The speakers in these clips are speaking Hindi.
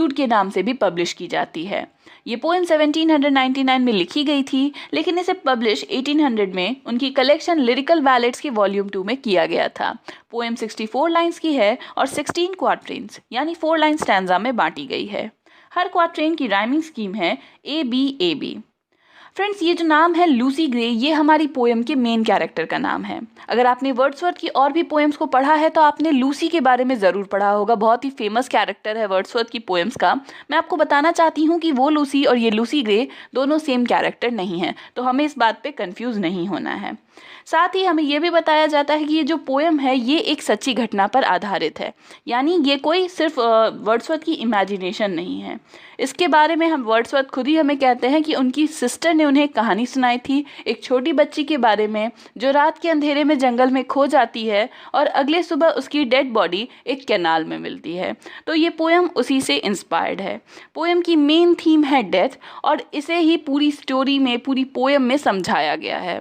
के नाम से भी पब्लिश की जाती है। ये पोएम 1799 में लिखी गई थी, लेकिन इसे पब्लिश 1800 में उनकी कलेक्शन लिरिकल बैलेड्स के वॉल्यूम 2 में किया गया था। पोएम 64 लाइंस की है और 16 क्वाट्रेन्स यानी 4 लाइन स्टैंजा में बांटी गई है। हर क्वाट्रेन की राइमिंग स्कीम है ABAB। फ्रेंड्स, ये जो नाम है लूसी ग्रे, ये हमारी पोएम के मेन कैरेक्टर का नाम है। अगर आपने वर्ड्सवर्थ की और भी पोएम्स को पढ़ा है तो आपने लूसी के बारे में ज़रूर पढ़ा होगा। बहुत ही फेमस कैरेक्टर है वर्ड्सवर्थ की पोएम्स का। मैं आपको बताना चाहती हूँ कि वो लूसी और ये लूसी ग्रे दोनों सेम कैरेक्टर नहीं हैं, तो हमें इस बात पे कंफ्यूज नहीं होना है। साथ ही हमें ये भी बताया जाता है कि ये जो पोएम है ये एक सच्ची घटना पर आधारित है, यानी ये कोई सिर्फ वर्ड्सवर्थ की इमेजिनेशन नहीं है। इसके बारे में हम वर्ड्सवर्थ खुद ही हमें कहते हैं कि उनकी सिस्टर ने उन्हें एक कहानी सुनाई थी, एक छोटी बच्ची के बारे में जो रात के अंधेरे में जंगल में खो जाती है और अगले सुबह उसकी डेड बॉडी एक कैनाल में मिलती है। तो ये पोएम उसी से इंस्पायर्ड है। पोएम की मेन थीम है डेथ और इसे ही पूरी स्टोरी में, पूरी पोएम में समझाया गया है।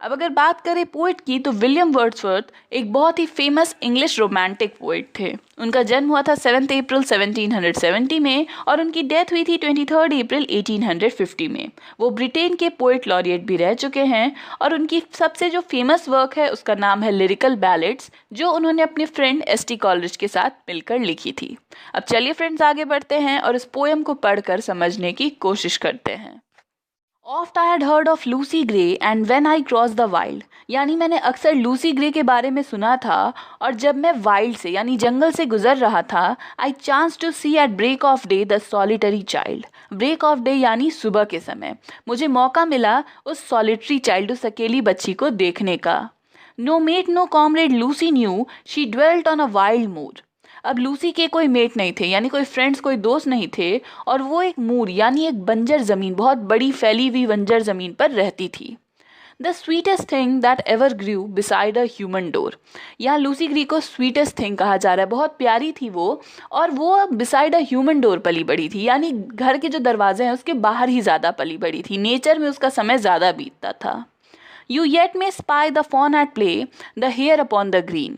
अब अगर बात करें पोइट की, तो विलियम वर्ड्सवर्थ एक बहुत ही फेमस इंग्लिश रोमांटिक पोइट थे। उनका जन्म हुआ था 7 अप्रैल 1770 में और उनकी डेथ हुई थी 23 अप्रैल 1850 में। वो ब्रिटेन के पोइट लॉरिएट भी रह चुके हैं और उनकी सबसे जो फेमस वर्क है उसका नाम है लिरिकल बैलेड्स, जो उन्होंने अपने फ्रेंड ST कॉलरिज के साथ मिलकर लिखी थी। अब चलिए फ्रेंड्स, आगे बढ़ते हैं और इस पोएम को पढ़कर समझने की कोशिश करते हैं। Oft I had heard of Lucy Gray and when I crossed the wild, यानी मैंने अक्सर लूसी ग्रे के बारे में सुना था और जब मैं वाइल्ड से यानी जंगल से गुजर रहा था, I chanced to see at break of day the solitary child. Break of day यानी सुबह के समय मुझे मौका मिला उस सॉलिटरी चाइल्ड, उस अकेली बच्ची को देखने का। No mate, no comrade Lucy knew, she dwelt on a wild moor. अब लूसी के कोई मेट नहीं थे, यानी कोई फ्रेंड्स, कोई दोस्त नहीं थे और वो एक मूर यानी एक बंजर ज़मीन, बहुत बड़ी फैली हुई बंजर ज़मीन पर रहती थी। The sweetest thing that ever grew beside a human door, यहाँ लूसी ग्री को स्वीटेस्ट थिंग कहा जा रहा है। बहुत प्यारी थी वो और वो बिसाइड अ ह्यूमन डोर पली बड़ी थी, यानी घर के जो दरवाजे हैं उसके बाहर ही ज़्यादा पली बड़ी थी। नेचर में उसका समय ज़्यादा बीतता था। You yet may spy the fawn at play, the hare upon the green.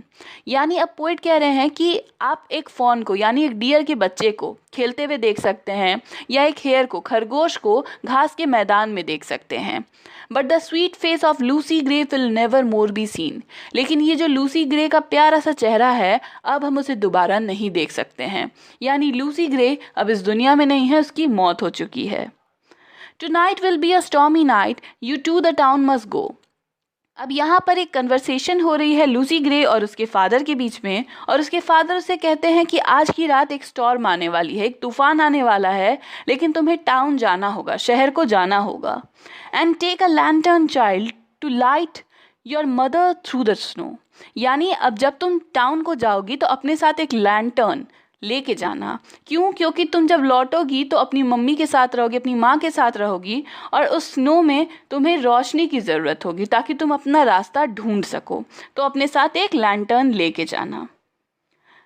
यानी अब पोइट कह रहे हैं कि आप एक फॉन को यानी एक डियर के बच्चे को खेलते हुए देख सकते हैं या एक हेयर को, खरगोश को घास के मैदान में देख सकते हैं। But the sweet face of Lucy grey will never more be seen, लेकिन ये जो लूसी ग्रे का प्यारा सा चेहरा है अब हम उसे दोबारा नहीं देख सकते हैं। यानी लूसी ग्रे अब इस दुनिया में नहीं है, उसकी मौत हो चुकी है। Tonight will be a stormy night, you to the town must go. अब यहाँ पर एक कन्वर्सेशन हो रही है लूसी ग्रे और उसके फादर के बीच में, और उसके फादर उसे कहते हैं कि आज की रात एक स्टॉर्म आने वाली है, एक तूफान आने वाला है, लेकिन तुम्हें टाउन जाना होगा, शहर को जाना होगा। And take a lantern child to light your mother through the snow, यानी अब जब तुम टाउन को जाओगी तो अपने साथ एक लैंटर्न लेके जाना। क्यों? क्योंकि तुम जब लौटोगी तो अपनी मम्मी के साथ रहोगी, अपनी माँ के साथ रहोगी और उस स्नो में तुम्हें रोशनी की ज़रूरत होगी ताकि तुम अपना रास्ता ढूंढ सको, तो अपने साथ एक लैंटर्न लेके जाना।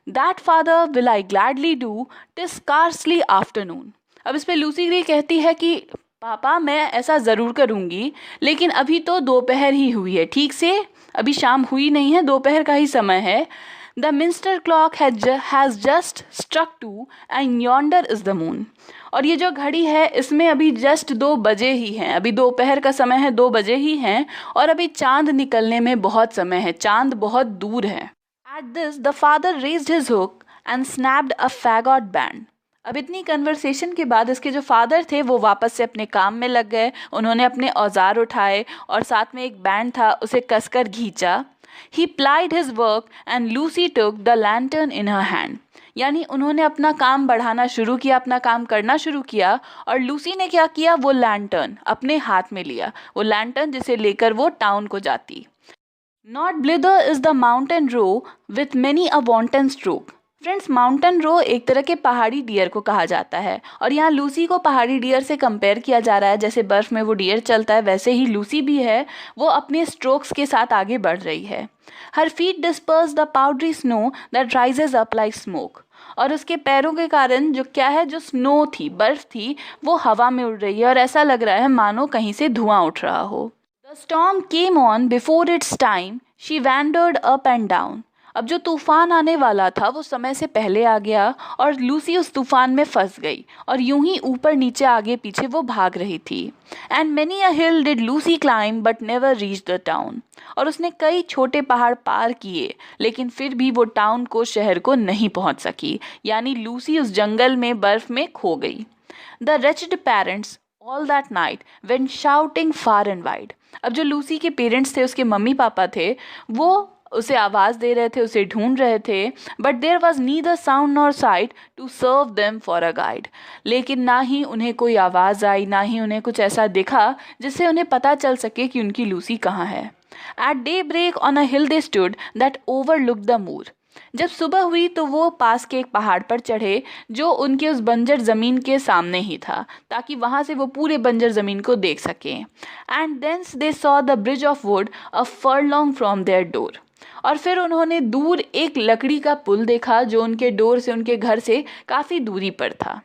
That father will I gladly do, TISS scarcely afternoon. अब इस पे लूसी ग्रे कहती है कि पापा मैं ऐसा ज़रूर करूँगी, लेकिन अभी तो दोपहर ही हुई है, ठीक से अभी शाम हुई नहीं है, दोपहर का ही समय है। The minster clock has just struck 2 and yonder is the moon. और ये जो घड़ी है इसमें अभी जस्ट 2 बजे ही हैं, अभी दोपहर का समय है, 2 बजे ही हैं और अभी चांद निकलने में बहुत समय है, चांद बहुत दूर है। At this the father raised his hook and snapped a fagot band. अब इतनी कन्वर्सेशन के बाद इसके जो फादर थे वो वापस से अपने काम में लग गए। उन्होंने अपने औजार उठाए और साथ में एक बैंड था उसे कसकर खींचा। He plied his work and Lucy took the lantern in her hand. यानी उन्होंने अपना काम बढ़ाना शुरू किया, अपना काम करना शुरू किया और लूसी ने क्या किया, वो लैंटर्न अपने हाथ में लिया, वो लैंटर्न जिसे लेकर वो टाउन को जाती। Not blither is the mountain row with many a wanton stroke. Friends, mountain row एक तरह के पहाड़ी डियर को कहा जाता है और यहाँ लूसी को पहाड़ी डियर से कंपेयर किया जा रहा है। जैसे बर्फ़ में वो डियर चलता है वैसे ही लूसी भी है, वो अपने स्ट्रोक्स के साथ आगे बढ़ रही है। Her feet disperse the powdery snow that rises up like smoke, और उसके पैरों के कारण जो क्या है, जो स्नो थी, बर्फ़ थी, वो हवा में उड़ रही है और ऐसा लग रहा है मानो कहीं से धुआं उठ रहा हो। The storm came on before it's time, she wandered up and down. अब जो तूफान आने वाला था वो समय से पहले आ गया और लूसी उस तूफान में फंस गई और यूं ही ऊपर नीचे आगे पीछे वो भाग रही थी। And many a hill did Lucy climb but never reach the town. और उसने कई छोटे पहाड़ पार किए लेकिन फिर भी वो टाउन को, शहर को नहीं पहुंच सकी, यानी लूसी उस जंगल में बर्फ में खो गई। The wretched parents all that night went shouting far and wide। अब जो लूसी के पेरेंट्स थे, उसके मम्मी पापा थे, वो उसे आवाज़ दे रहे थे, उसे ढूंढ रहे थे। But there was neither sound nor sight to serve them for a guide. लेकिन ना ही उन्हें कोई आवाज़ आई, ना ही उन्हें कुछ ऐसा दिखा जिससे उन्हें पता चल सके कि उनकी लूसी कहाँ है। At daybreak on a hill they stood that overlook the moor. जब सुबह हुई तो वो पास के एक पहाड़ पर चढ़े जो उनके उस बंजर ज़मीन के सामने ही था, ताकि वहाँ से वो पूरे बंजर ज़मीन को देख सकें। And thence they saw the bridge of wood a furlong from their door. और फिर उन्होंने दूर एक लकड़ी का पुल देखा जो उनके डोर से, उनके घर से काफ़ी दूरी पर था।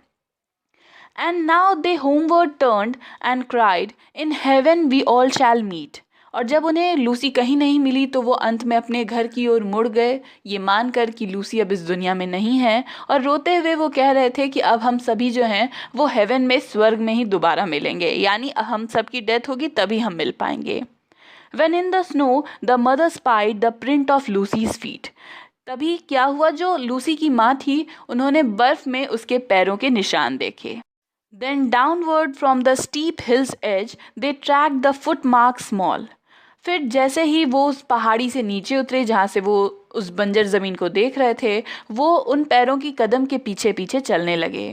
And now they homeward turned and cried, in heaven we all shall meet. और जब उन्हें लूसी कहीं नहीं मिली तो वो अंत में अपने घर की ओर मुड़ गए, ये मानकर कि लूसी अब इस दुनिया में नहीं है। और रोते हुए वो कह रहे थे कि अब हम सभी जो हैं वो हेवन में, स्वर्ग में ही दोबारा मिलेंगे, यानी हम सबकी डेथ होगी तभी हम मिल पाएंगे। When in the snow, the mother spied the print of Lucy's feet। तभी क्या हुआ, जो लूसी की माँ थी उन्होंने बर्फ में उसके पैरों के निशान देखे। Then downward from the steep hill's edge, they tracked the footmarks small। फिर जैसे ही वो उस पहाड़ी से नीचे उतरे जहाँ से वो उस बंजर ज़मीन को देख रहे थे, वो उन पैरों की कदम के पीछे पीछे चलने लगे।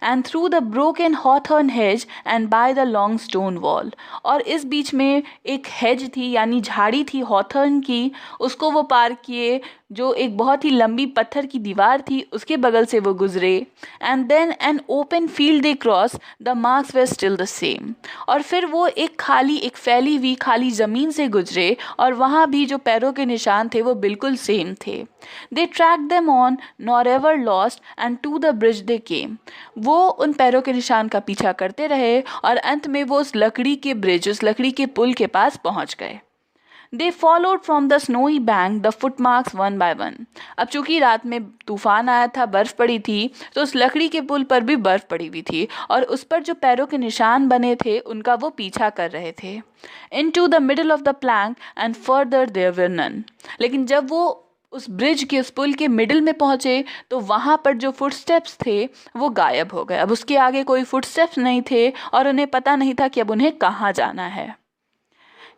And through the broken hawthorn hedge and by the long stone wall. और इस बीच में एक हेज थी, यानी झाड़ी थी हॉथर्न की, उसको वो पार किए, जो एक बहुत ही लंबी पत्थर की दीवार थी उसके बगल से वो गुजरे। And then an open field they cross, the marks were still the same. और फिर वो एक फैली हुई खाली ज़मीन से गुजरे और वहाँ भी जो पैरों के निशान थे वो बिल्कुल सेम थे। They track them on nor ever lost and to the bridge they came. वो उन पैरों के निशान का पीछा करते रहे और अंत में वो उस लकड़ी के ब्रिज, उस लकड़ी के पुल के पास पहुंच गए। They followed from the snowy bank the footmarks one by one। अब चूंकि रात में तूफान आया था, बर्फ पड़ी थी, तो उस लकड़ी के पुल पर भी बर्फ पड़ी हुई थी और उस पर जो पैरों के निशान बने थे उनका वो पीछा कर रहे थे। Into the middle of the plank and further there were none। लेकिन जब वो उस ब्रिज के, उस पुल के मिडिल में पहुंचे तो वहाँ पर जो फुटस्टेप्स थे वो गायब हो गए। अब उसके आगे कोई फुटस्टेप्स नहीं थे और उन्हें पता नहीं था कि अब उन्हें कहाँ जाना है।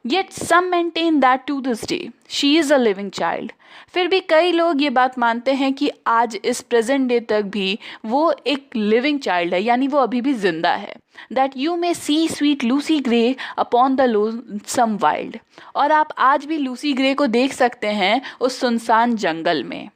Yet some maintain that to this day she is a living child। फिर भी कई लोग ये बात मानते हैं कि आज इस प्रेजेंट डे तक भी वो एक लिविंग चाइल्ड है, यानी वो अभी भी जिंदा है। That you may see sweet Lucy Gray upon the lonesome wild। और आप आज भी लूसी ग्रे को देख सकते हैं उस सुनसान जंगल में।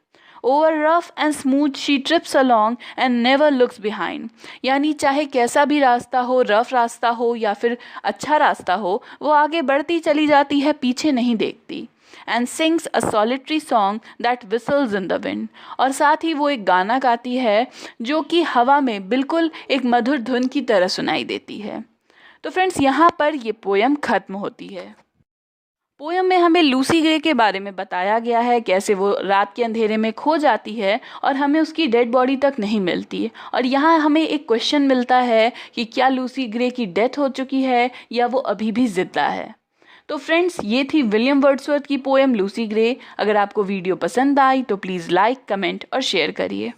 Over rough and smooth she trips along and never looks behind। यानी चाहे कैसा भी रास्ता हो, रफ रास्ता हो या फिर अच्छा रास्ता हो, वो आगे बढ़ती चली जाती है, पीछे नहीं देखती। And sings a solitary song that whistles in the wind। और साथ ही वो एक गाना गाती है जो कि हवा में बिल्कुल एक मधुर धुन की तरह सुनाई देती है। तो फ्रेंड्स, यहाँ पर ये पोयम खत्म होती है। पोयम में हमें लूसी ग्रे के बारे में बताया गया है, कैसे वो रात के अंधेरे में खो जाती है और हमें उसकी डेड बॉडी तक नहीं मिलती। और यहाँ हमें एक क्वेश्चन मिलता है कि क्या लूसी ग्रे की डेथ हो चुकी है या वो अभी भी जिंदा है। तो फ्रेंड्स, ये थी विलियम वर्ड्सवर्थ की पोयम लूसी ग्रे। अगर आपको वीडियो पसंद आई तो प्लीज़ लाइक, कमेंट और शेयर करिए।